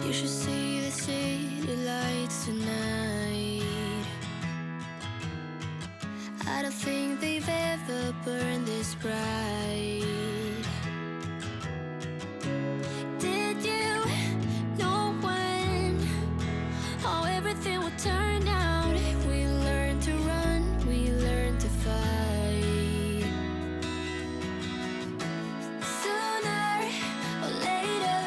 You should see the city lights tonight. I don't think they've ever burned this bright. Did you know when how everything would turn out? We learned to run, we learned to fight. Sooner or later,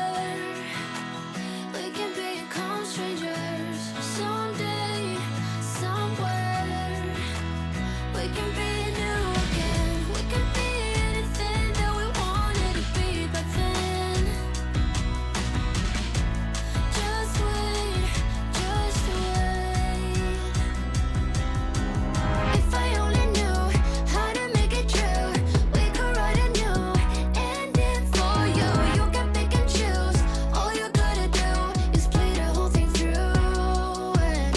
we can become strangers. Someday, somewhere, we can be new again. We can be anything that we wanted to be back then. Just wait, just wait. If I only knew how to make it true, we could write a new ending for you. You can pick and choose. All you gotta do is play the whole thing through. And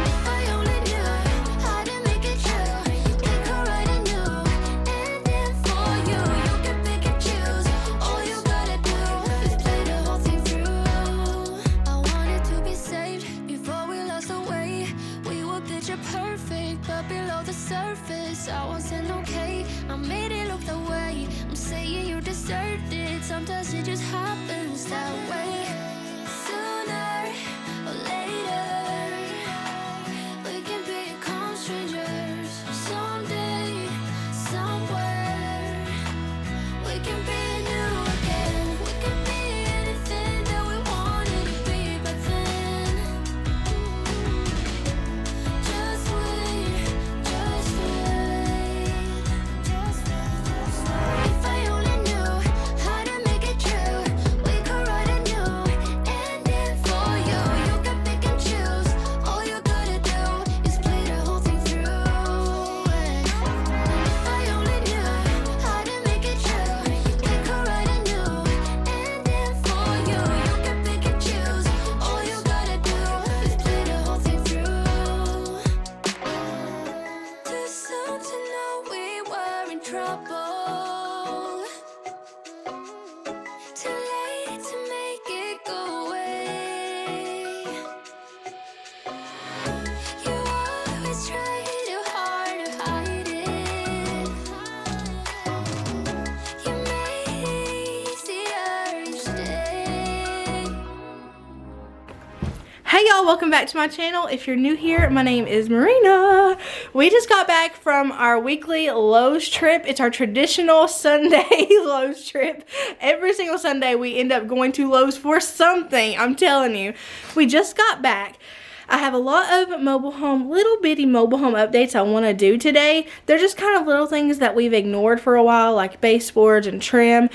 if I only knew how to make it true, we could write a new ending for you. You can pick and choose. All you gotta do is play the whole thing through. I wanted to be saved before we lost our way. We were picture perfect, but below the surface, I wasn't okay. I made it look the way. I'm saying you deserved it. Sometimes it just happens that way. Sooner or later, we can become strangers. Someday, somewhere, we can be new again. We can be anything that we wanted to be back then. Just wait, just wait. If I only knew how to make it true, we could write a new ending for you. You can pick and choose. All you gotta do is play the whole thing through. And if I only knew how to make it true, we could write a new ending for you. You can pick and choose. All you gotta do is play the whole thing through. Too soon to know we were in trouble. Too late to make it go away. You always try too hard to hide it. You made it easier each day. Hey y'all, welcome back to my channel. If you're new here, my name is Merina. We just got back from our weekly Lowe's trip. It's our traditional Sunday Lowe's trip. Every single Sunday we end up going to Lowe's for something, I'm telling you. We just got back. I have a lot of little bitty mobile home updates I want to do today. They're just kind of little things that we've ignored for a while, like baseboards and trim.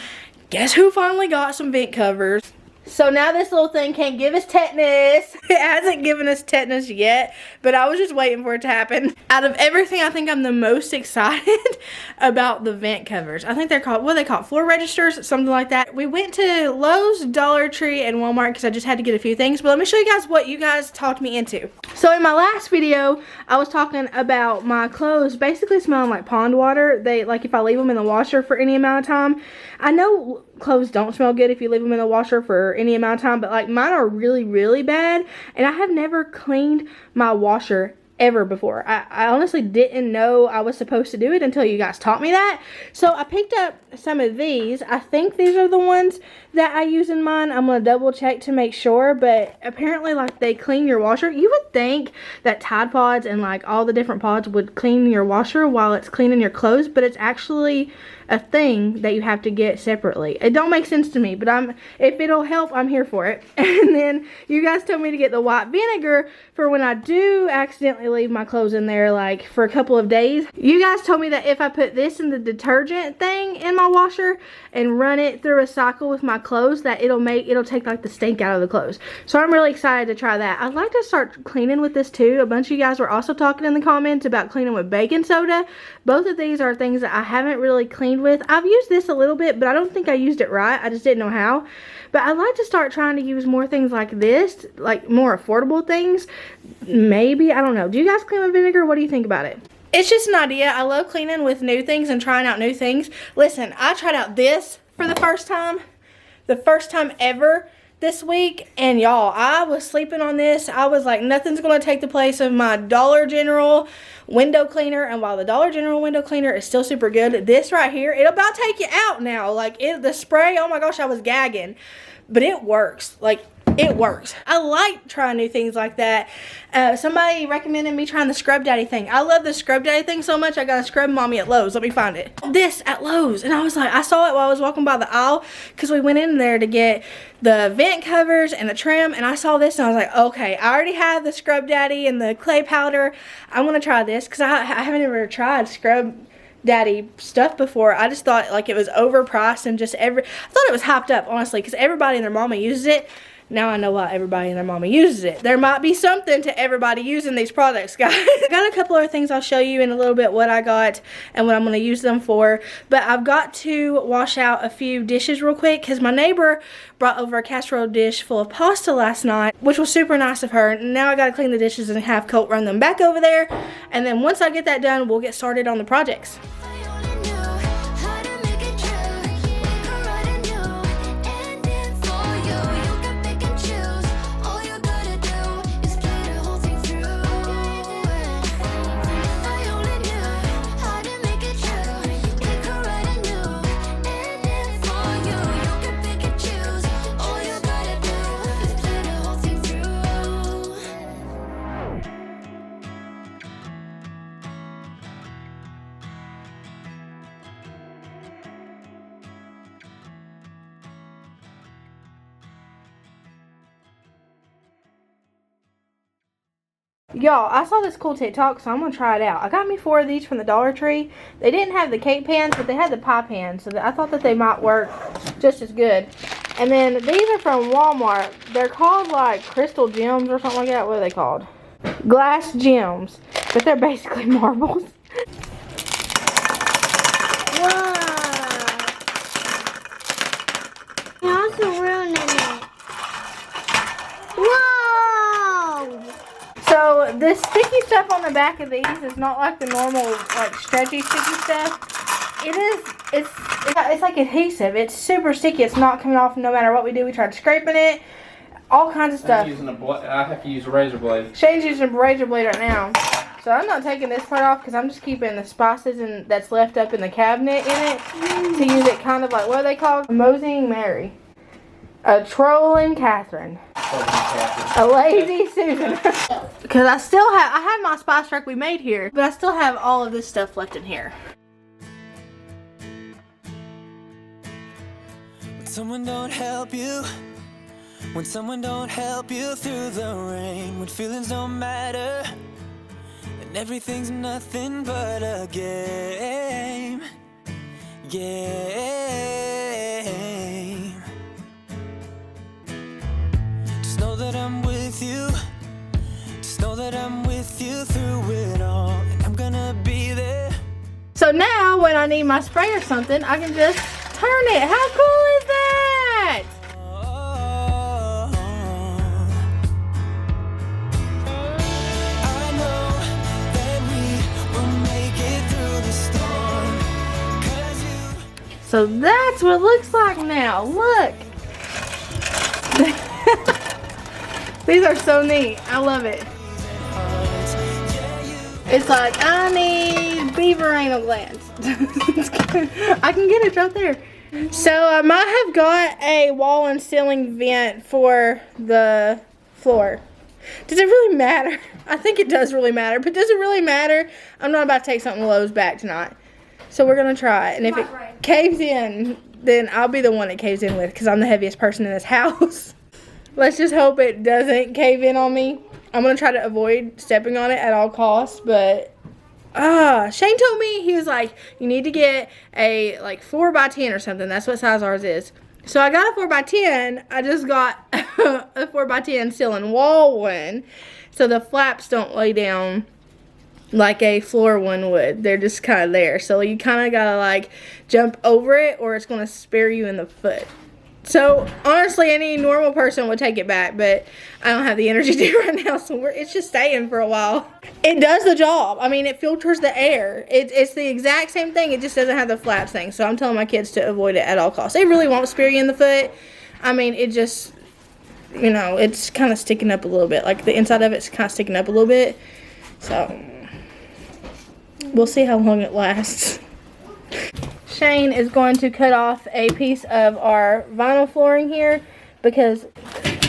Guess who finally got some vent covers? So now this little thing can't give us tetanus. It hasn't given us tetanus yet, but I was just waiting for it to happen. Out of everything, I think I'm the most excited about the vent covers. I think they're called, what are they called? Floor registers? Something like that. We went to Lowe's, Dollar Tree, and Walmart because I just had to get a few things. But let me show you guys what you guys talked me into. So in my last video, I was talking about my clothes basically smelling like pond water. Like if I leave them in the washer for any amount of time. I know clothes don't smell good if you leave them in the washer for any amount of time, but like mine are really, really bad, and I have never cleaned my washer ever before. I honestly didn't know I was supposed to do it until you guys taught me that. So I picked up some of these. I think these are the ones that I use in mine. I'm going to double check to make sure, but apparently like they clean your washer. You would think that Tide Pods and like all the different pods would clean your washer while it's cleaning your clothes, but it's actually a thing that you have to get separately. It don't make sense to me, but if it'll help, I'm here for it. And then you guys told me to get the white vinegar for when I do accidentally leave my clothes in there like for a couple of days. You guys told me that if I put this in the detergent thing in my washer and run it through a cycle with my clothes, that it'll take like the stink out of the clothes. So I'm really excited to try that. I'd like to start cleaning with this too. A bunch of you guys were also talking in the comments about cleaning with baking soda. Both of these are things that I haven't really cleaned with. I've used this a little bit, but I don't think I used it right. I just didn't know how. But I'd like to start trying to use more things like this, like more affordable things. Maybe, I don't know. Do you guys clean with vinegar? What do you think about it? It's just an idea. I love cleaning with new things and trying out new things. Listen, I tried out this for the first time ever. this week, and y'all, I was sleeping on this. I was like, nothing's gonna take the place of my Dollar General window cleaner. And while the Dollar General window cleaner is still super good, this right here, it'll about take you out now. Like the spray, oh my gosh, I was gagging, but it works. Like, it works. I like trying new things like that. Somebody recommended me trying the Scrub Daddy thing. I love the Scrub Daddy thing so much, I got a Scrub Mommy at Lowe's. Let me find it. This at Lowe's. And I was like, I saw it while I was walking by the aisle, because we went in there to get the vent covers and the trim, and I saw this and I was like, okay, I already have the Scrub Daddy and the clay powder. I'm gonna try this, because I haven't ever tried Scrub Daddy stuff before. I just thought like it was overpriced and just I thought it was hyped up, honestly, because everybody and their mama uses it. Now I know why everybody and their mama uses it. There might be something to everybody using these products, guys. I got a couple other things I'll show you in a little bit what I got and what I'm going to use them for. But I've got to wash out a few dishes real quick, because my neighbor brought over a casserole dish full of pasta last night, which was super nice of her. Now I got to clean the dishes and have Colt run them back over there. And then once I get that done, we'll get started on the projects. Y'all, I saw this cool TikTok, so I'm going to try it out. I got me 4 of these from the Dollar Tree. They didn't have the cake pans, but they had the pie pans, so I thought that they might work just as good. And then these are from Walmart. They're called like crystal gems or something like that. What are they called? Glass gems, but they're basically marbles. Whoa! You're also ruining it. Whoa! So the sticky stuff on the back of these is not like the normal like stretchy sticky stuff. It's like adhesive. It's super sticky. It's not coming off no matter what we do. We tried scraping it, all kinds of stuff. I have to use a razor blade. Shane's using a razor blade right now. So I'm not taking this part off because I'm just keeping the spices that's left up in the cabinet in it to use it kind of like, what are they called? A moseying Mary. A trolling Catherine. A lazy Susan. Because I have my spice rack we made here, but I still have all of this stuff left in here. When someone don't help you, when someone don't help you through the rain, when feelings don't matter, and everything's nothing but a game. Just know that I'm with you. Just know that I'm with you through it all, and I'm gonna be there. So now when I need my spray or something, I can just turn it. How cool is that? I know that we will make it through the storm, 'cause you. So that's what it looks like now. Look. These are so neat. I love it. It's like, I need beaver anal glands. I can get it right there. So I might have got a wall and ceiling vent for the floor. Does it really matter? I think it does really matter, but does it really matter? I'm not about to take something Lowe's back tonight. So we're going to try it. And if it caves in, then I'll be the one it caves in with, because I'm the heaviest person in this house. Let's just hope it doesn't cave in on me. I'm going to try to avoid stepping on it at all costs, but Shane told me, he was like, you need to get a like 4x10 or something. That's what size ours is. So I got a 4x10. I just got a 4x10 ceiling wall one, so the flaps don't lay down like a floor one would. They're just kind of there. So you kind of got to like jump over it, or it's going to spear you in the foot. So honestly, any normal person would take it back, but I don't have the energy to do it right now, so it's just staying for a while. It does the job. I mean, it filters the air. It's the exact same thing. It just doesn't have the flaps thing. So I'm telling my kids to avoid it at all costs. It really won't spear you in the foot. I mean, you know, it's kind of sticking up a little bit. Like the inside of it's kind of sticking up a little bit. So we'll see how long it lasts. Shane is going to cut off a piece of our vinyl flooring here because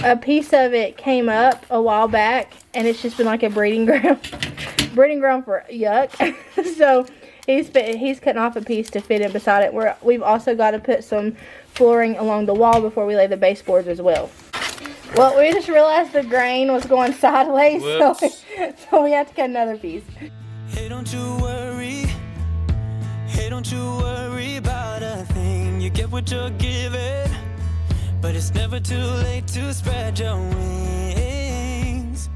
a piece of it came up a while back and it's just been like a breeding ground for yuck. So he's cutting off a piece to fit in beside it. We've also got to put some flooring along the wall before we lay the baseboards as well. Well, we just realized the grain was going sideways, so we have to cut another piece. Hey, don't you worry. Hey, don't you worry about a thing. You get what you're given, but it's never too late to spread your wings.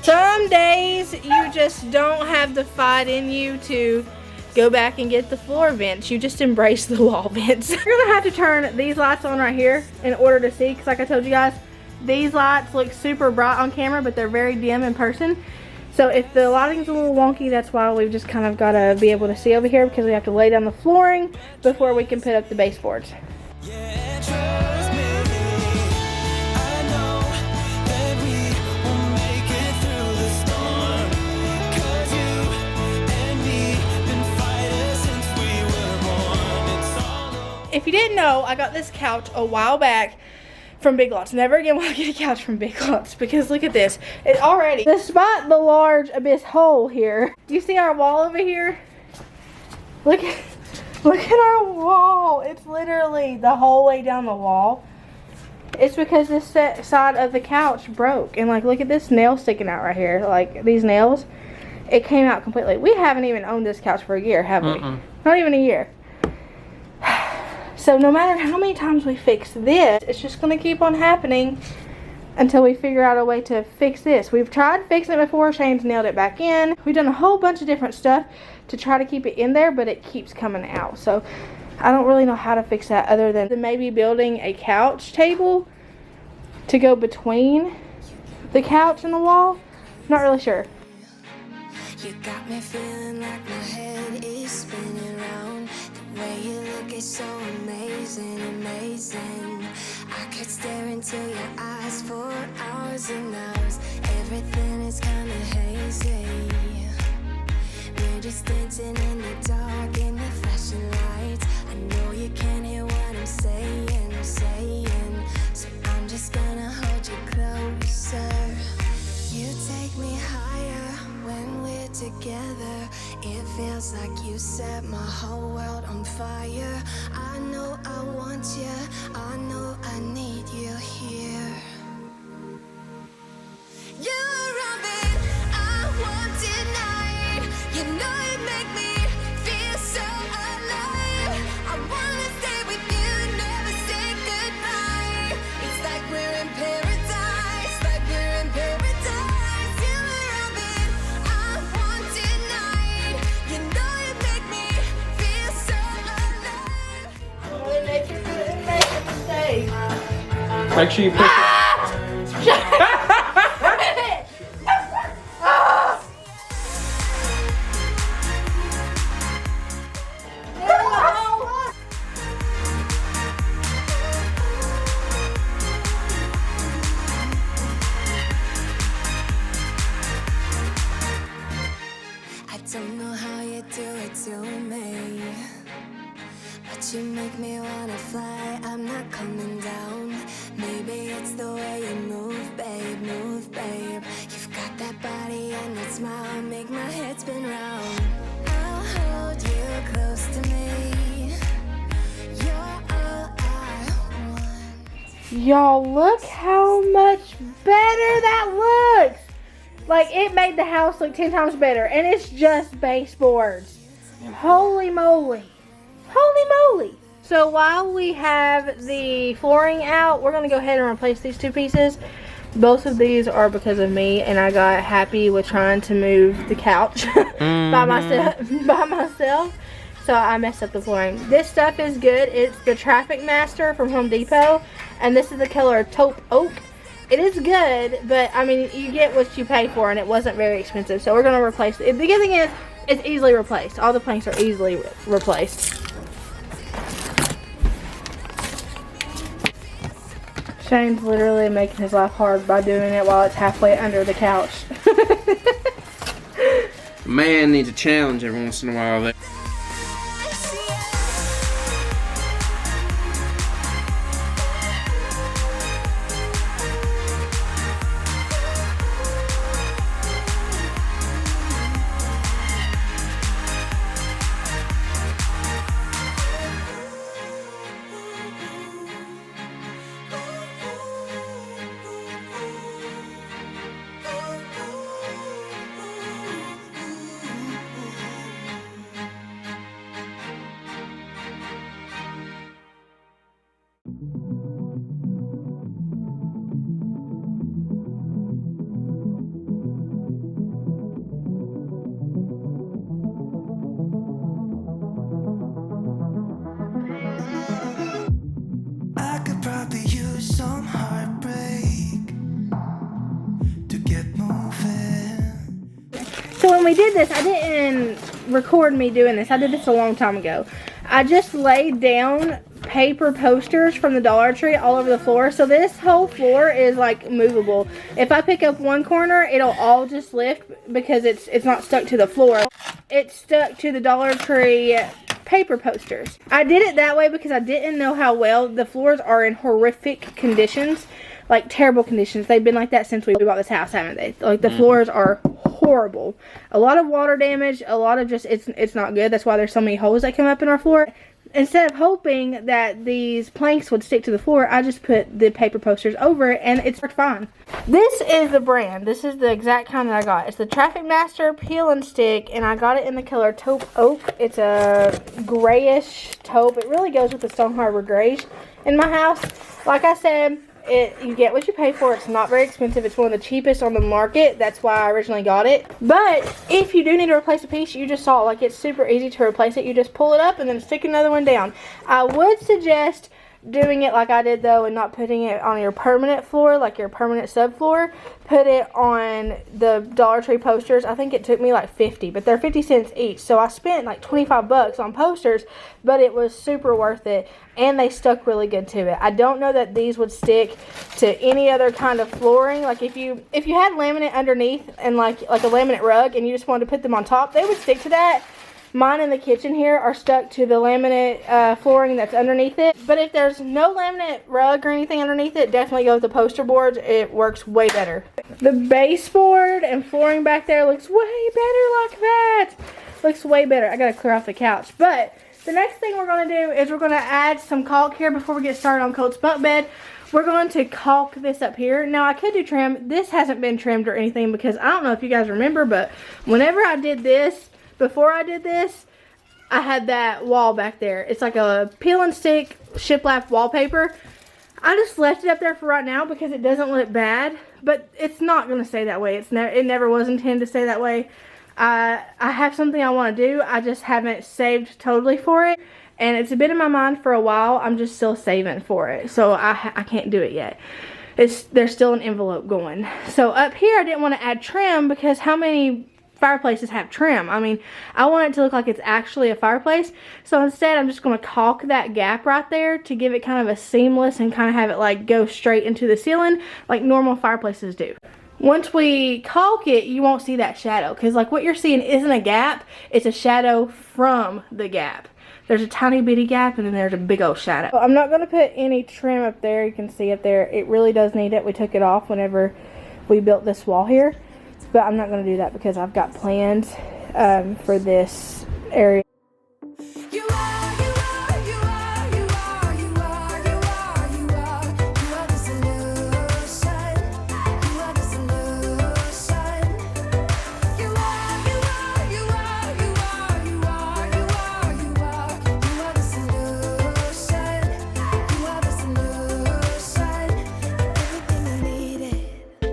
Some days you just don't have the fight in you to go back and get the floor vents. You just embrace the wall vents. You're gonna have to turn these lights on right here in order to see, because like I told you guys, these lights look super bright on camera, but they're very dim in person. So if the lighting's a little wonky, that's why we've just kind of got to be able to see over here, because we have to lay down the flooring before we can put up the baseboards. If you didn't know, I got this couch a while back from Big Lots. Never again will I get a couch from Big Lots, because look at this. It already, despite the large abyss hole here, do you see our wall over here? Look at our wall. It's literally the whole way down the wall. It's because this side of the couch broke. And like, look at this nail sticking out right here. Like these nails, it came out completely. We haven't even owned this couch for a year, have we? Not even a year. So no matter how many times we fix this, it's just going to keep on happening until we figure out a way to fix this. We've tried fixing it before. Shane's nailed it back in. We've done a whole bunch of different stuff to try to keep it in there, but it keeps coming out. So I don't really know how to fix that other than maybe building a couch table to go between the couch and the wall. Not really sure. You got me feeling like my head is spinning round. The way you look is so amazing, amazing. I could stare into your eyes for hours and hours. Everything is kinda hazy. We're just dancing in the dark in the flashing lights. I know you can't hear what I'm saying, so I'm just gonna hold you closer. You take me higher when we're together. It feels like you set my whole world on fire. I know I want you, I know I need you here. You're Robin, I want tonight. You know you make me feel so alive. I wanna stay with you, never say goodbye. It's like we're in paradise, like we're in paradise. You're Robin, I want tonight. You know you make me feel so alive. Really make a mistake. Make sure you pick it. I don't know how you do it to me, but you make me wanna fly. I'm not coming down. Maybe it's the way you move, babe, move, babe. You've got that body and that smile, make my head spin round. I'll hold you close to me. You're all I want. Y'all, look how much better that looks. Like, it made the house look 10 times better, and it's just baseboards. Holy moly. Holy moly. So while we have the flooring out, we're going to go ahead and replace these two pieces. Both of these are because of me, and I got happy with trying to move the couch by myself. so I messed up the flooring. This stuff is good. It's the Traffic Master from Home Depot, and this is the color Taupe Oak. It is good, but I mean, you get what you pay for, and it wasn't very expensive. So we're gonna replace it. The good thing is, it's easily replaced. All the planks are easily replaced. Shane's literally making his life hard by doing it while it's halfway under the couch. Man needs a challenge every once in a while. There. I could probably use some heartbreak to get moving. So when we did this, I didn't record me doing this. I did this a long time ago. I just laid down paper posters from the Dollar Tree all over the floor. So this whole floor is like movable. If I pick up one corner, it'll all just lift because it's not stuck to the floor. It's stuck to the Dollar Tree paper posters. I did it that way because I didn't know how well the floors are in horrific conditions, like terrible conditions. They've been like that since we bought this house, haven't they? Like the floors are horrible. A lot of water damage, a lot of just it's not good. That's why there's so many holes that come up in our floor. Instead of hoping that these planks would stick to the floor, I just put the paper posters over it and it's worked fine. This is the brand. This is the exact kind that I got. It's the Traffic Master Peel and Stick, and I got it in the color Taupe Oak. It's a grayish taupe. It really goes with the Stone Harbor grays in my house. Like I said, you get what you pay for. It's not very expensive. It's one of the cheapest on the market. That's why I originally got it. But if you do need to replace a piece, you just saw, like, it's super easy to replace it. You just pull it up and then stick another one down. I would suggest doing it like I did though, and not putting it on your permanent floor, like your permanent subfloor. Put it on the Dollar Tree posters. I think it took me like 50, but they're 50 cents each. So I spent like 25 bucks on posters, but it was super worth it, and they stuck really good to it. I don't know that these would stick to any other kind of flooring. Like if you had laminate underneath and like a laminate rug and you just wanted to put them on top, they would stick to that. Mine in the kitchen here are stuck to the laminate flooring that's underneath it. But if there's no laminate rug or anything underneath it, definitely go with the poster boards. It works way better. The baseboard and flooring back there looks way better like that. Looks way better. I gotta clear off the couch. But the next thing we're gonna do is we're gonna add some caulk here before we get started on Colt's bunk bed. We're going to caulk this up here. Now I could do trim. This hasn't been trimmed or anything because I don't know if you guys remember, but whenever I did this, before I did this, I had that wall back there. It's like a peel and stick shiplap wallpaper. I just left it up there for right now because it doesn't look bad, but it's not going to stay that way. It never was intended to stay that way. I have something I want to do. I just haven't saved totally for it, and it's been in my mind for a while. I'm just still saving for it, so I can't do it yet. There's still an envelope going. So up here, I didn't want to add trim because how many fireplaces have trim? I mean, I want it to look like it's actually a fireplace. So instead, I'm just going to caulk that gap right there to give it kind of a seamless and kind of have it like go straight into the ceiling like normal fireplaces do. Once we caulk it, you won't see that shadow because like what you're seeing isn't a gap, it's a shadow from the gap. There's a tiny bitty gap and then there's a big old shadow. I'm not going to put any trim up there. You can see up there, it really does need it. We took it off whenever we built this wall here. But I'm not going to do that because I've got plans for this area. You are the solution. You are the solution. You are the solution. You are the solution. Everything I needed. I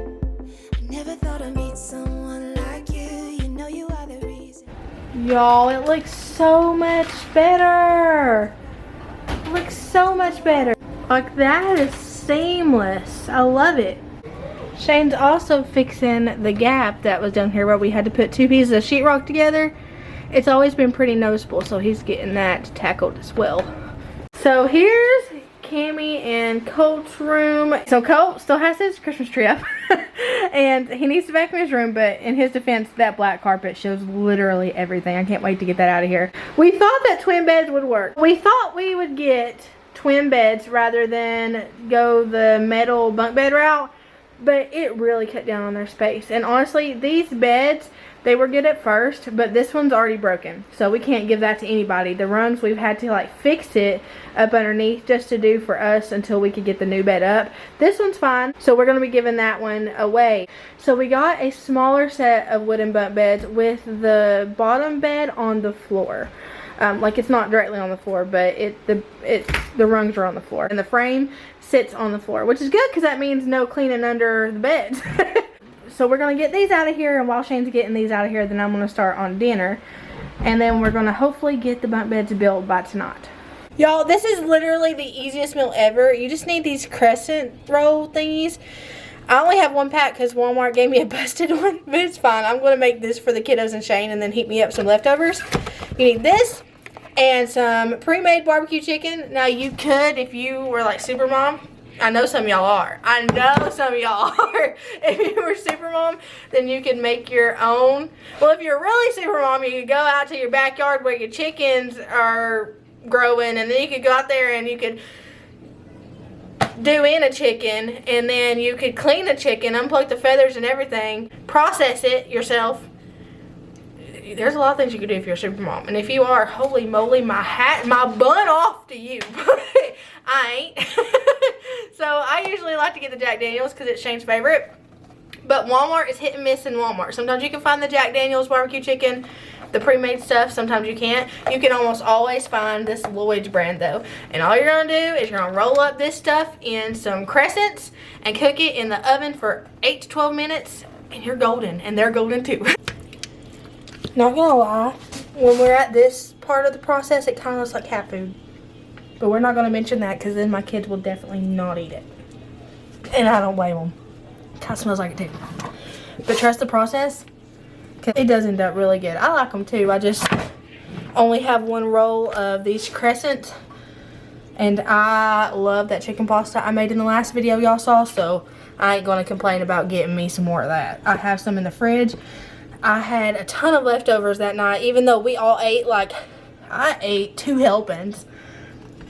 never thought I'd meet someone like you. You know you are the reason. Y'all, it looks so much better. It looks so much better. Like, that is seamless. I love it. Shane's also fixing the gap that was down here where we had to put 2 pieces of sheetrock together. It's always been pretty noticeable, so he's getting that tackled as well. So here's Cammy and Colt's room. So Colt still has his Christmas tree up and he needs to vacuum his room, but in his defense, that black carpet shows literally everything. I can't wait to get that out of here. We thought that twin beds would work. We thought we would get twin beds rather than go the metal bunk bed route, but it really cut down on their space. And honestly, these beds, they were good at first, but this one's already broken, so we can't give that to anybody. The rungs, we've had to like fix it up underneath just to do for us until we could get the new bed up. This one's fine, so we're going to be giving that one away. So we got a smaller set of wooden bunk beds with the bottom bed on the floor. Like, it's not directly on the floor, but the rungs are on the floor, and the frame sits on the floor, which is good because that means no cleaning under the beds. So we're going to get these out of here, and while Shane's getting these out of here, then I'm going to start on dinner. And then we're going to hopefully get the bunk beds built by tonight. Y'all, this is literally the easiest meal ever. You just need these crescent roll thingies. I only have 1 pack because Walmart gave me a busted one, but it's fine. I'm going to make this for the kiddos and Shane and then heat me up some leftovers. You need this and some pre-made barbecue chicken. Now, you could, if you were like super mom, I know some of y'all are. I know some of y'all are. If you were super mom, then you could make your own. Well, if you're really super mom, you could go out to your backyard where your chickens are growing, and then you could go out there and you could do in a chicken, and then you could clean a chicken, unplug the feathers and everything, process it yourself. There's a lot of things you could do if you're a super mom. And if you are, holy moly, my bun off to you. I ain't. So I usually like to get the Jack Daniels because it's Shane's favorite. But Walmart is hit and miss in Walmart. Sometimes you can find the Jack Daniels barbecue chicken, the pre-made stuff. Sometimes you can't. You can almost always find this Lloyd's brand though. And all you're going to do is you're going to roll up this stuff in some crescents and cook it in the oven for 8 to 12 minutes. And you're golden. And they're golden too. Not gonna lie, when we're at this part of the process, it kind of looks like cat food. But we're not gonna mention that because then my kids will definitely not eat it. And I don't blame them. It kind of smells like it too. But trust the process, because it does end up really good. I like them too. I just only have 1 roll of these crescents. And I love that chicken pasta I made in the last video y'all saw. So I ain't gonna complain about getting me some more of that. I have some in the fridge. I had a ton of leftovers that night, even though we all ate, like, I ate 2 helpings.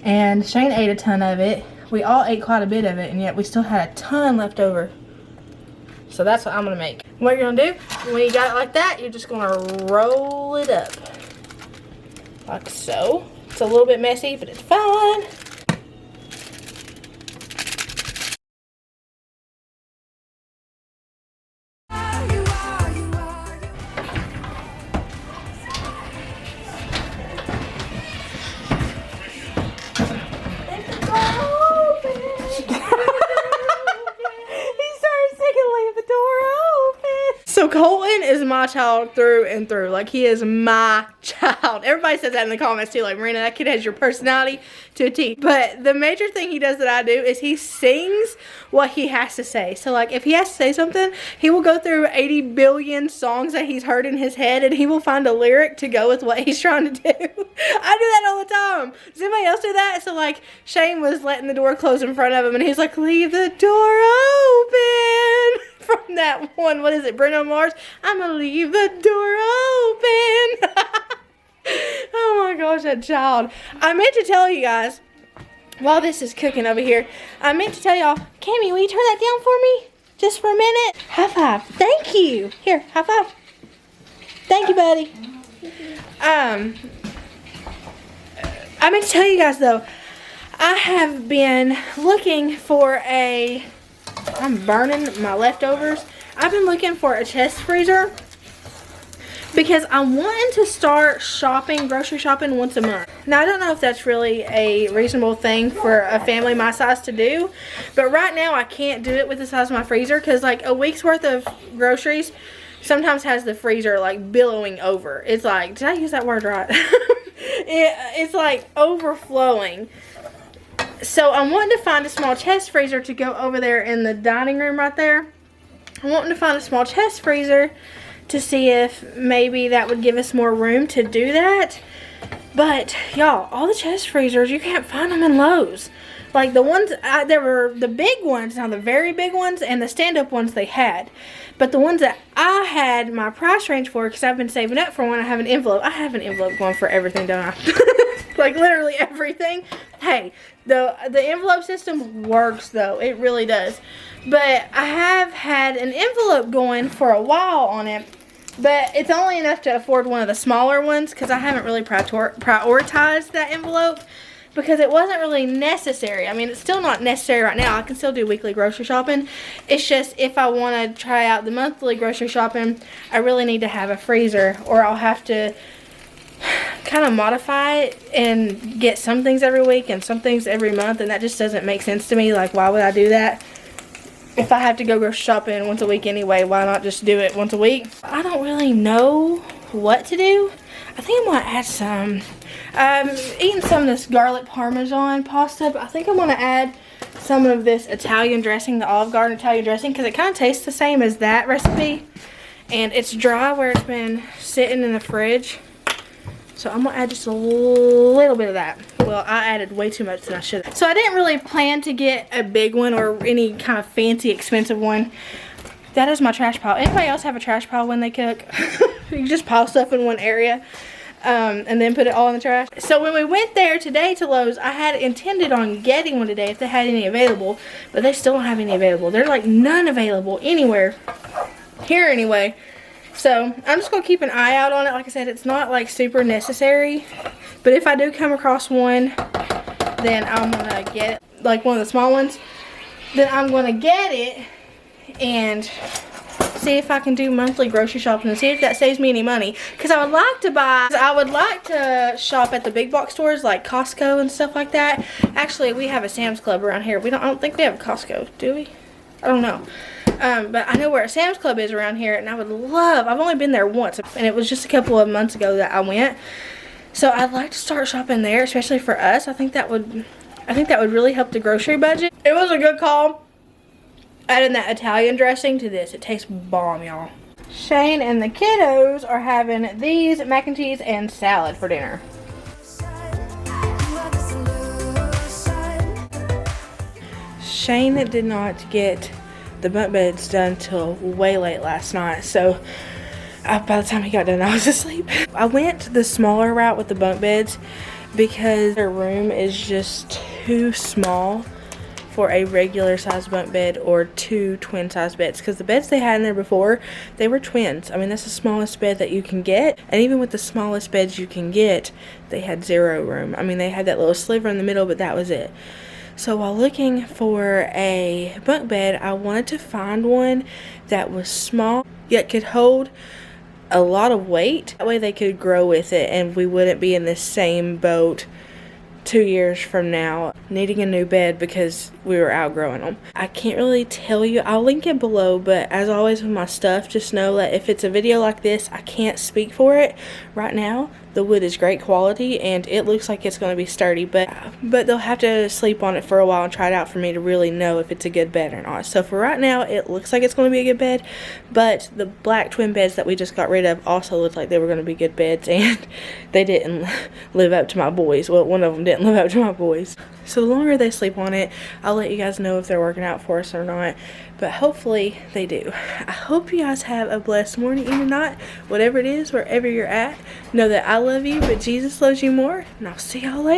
And Shane ate a ton of it. We all ate quite a bit of it, and yet we still had a ton left over. So that's what I'm going to make. What you're going to do, when you got it like that, you're just going to roll it up. Like so. It's a little bit messy, but it's fine. So Colton is my child through and through. Like, he is my child. Everybody says that in the comments too. Like, Marina, that kid has your personality to a T. But the major thing he does that I do is he sings what he has to say. So, like, if he has to say something, he will go through 80 billion songs that he's heard in his head, and he will find a lyric to go with what he's trying to do. I do that all the time. Does anybody else do that? So, like, Shane was letting the door close in front of him, and he's like, leave the door open. From that one, what is it, Bruno Mars? I'm gonna leave the door open. Oh my gosh, that child. I meant to tell you guys, while this is cooking over here, I meant to tell y'all, Cammy, will you turn that down for me? Just for a minute? High five. Thank you. Here, high five. Thank you, buddy. I meant to tell you guys though, I have been looking for a, I'm burning my leftovers. I've been looking for a chest freezer because I'm wanting to start shopping, grocery shopping once a month. Now, I don't know if that's really a reasonable thing for a family my size to do, but right now I can't do it with the size of my freezer because like a week's worth of groceries sometimes has the freezer like billowing over. It's like, did I use that word right? It's like overflowing. So I'm wanting to find a small chest freezer to go over there in the dining room right there. I'm wanting to find a small chest freezer to see if maybe that would give us more room to do that. But y'all, all the chest freezers, you can't find them in Lowe's. Like the ones, there were the big ones, now the very big ones, and the stand-up ones they had. But the ones that I had my price range for, because I've been saving up for one, I have an envelope. I have an envelope going for everything, don't I? Like literally everything. Hey, the envelope system works though. It really does. But I have had an envelope going for a while on it. But it's only enough to afford one of the smaller ones, because I haven't really prioritized that envelope. Because it wasn't really necessary. I mean, it's still not necessary right now. I can still do weekly grocery shopping. It's just if I want to try out the monthly grocery shopping, I really need to have a freezer, or I'll have to kind of modify it and get some things every week and some things every month, and that just doesn't make sense to me. Like, why would I do that? If I have to go grocery shopping once a week anyway, why not just do it once a week? I don't really know what to do. I think I'm going to add some. I'm eating some of this garlic parmesan pasta, but I think I'm going to add some of this Italian dressing, the Olive Garden Italian dressing, because it kind of tastes the same as that recipe. And it's dry where it's been sitting in the fridge. So I'm going to add just a little bit of that. Well, I added way too much than I should have. So I didn't really plan to get a big one or any kind of fancy expensive one. That is my trash pile. Anybody else have a trash pile when they cook? You just pile stuff in one area and then put it all in the trash. So when we went there today to Lowe's, I had intended on getting one today if they had any available, but they still don't have any available. They're like none available anywhere here anyway. So I'm just going to keep an eye out on it. Like I said, it's not like super necessary, but if I do come across one, then I'm going to get it, like one of the small ones. Then I'm going to get it and see if I can do monthly grocery shopping and see if that saves me any money. Because I would like to shop at the big box stores like Costco and stuff like that. Actually, we have a Sam's Club around here. I don't think we have a Costco, do we? I don't know. But I know where a Sam's Club is around here, and I would love, I've only been there once, and it was just a couple of months ago that I went. So I'd like to start shopping there, especially for us. I think that would really help the grocery budget. It was a good call. Adding that Italian dressing to this. It tastes bomb, y'all. Shane and the kiddos are having these mac and cheese and salad for dinner. Shane did not get the bunk beds done till way late last night, so by the time he got done I was asleep. I went the smaller route with the bunk beds because their room is just too small for a regular size bunk bed or 2 twin size beds, because the beds they had in there before, they were twins. I mean, that's the smallest bed that you can get, and even with the smallest beds you can get, they had 0 room. I mean, they had that little sliver in the middle, but that was it. So while looking for a bunk bed, I wanted to find one that was small yet could hold a lot of weight. That way they could grow with it and we wouldn't be in the same boat 2 years from now needing a new bed because we were outgrowing them. I can't really tell you. I'll link it below, but as always with my stuff, just know that if it's a video like this, I can't speak for it right now. The wood is great quality and it looks like it's going to be sturdy, but they'll have to sleep on it for a while and try it out for me to really know if it's a good bed or not. So for right now, it looks like it's going to be a good bed, but the black twin beds that we just got rid of also looked like they were going to be good beds, and they didn't live up to my boys. Well, one of them didn't live up to my boys. So the longer they sleep on it, I'll let you guys know if they're working out for us or not. But hopefully they do. I hope you guys have a blessed morning, even not, whatever it is, wherever you're at. Know that I love you, but Jesus loves you more. And I'll see y'all later.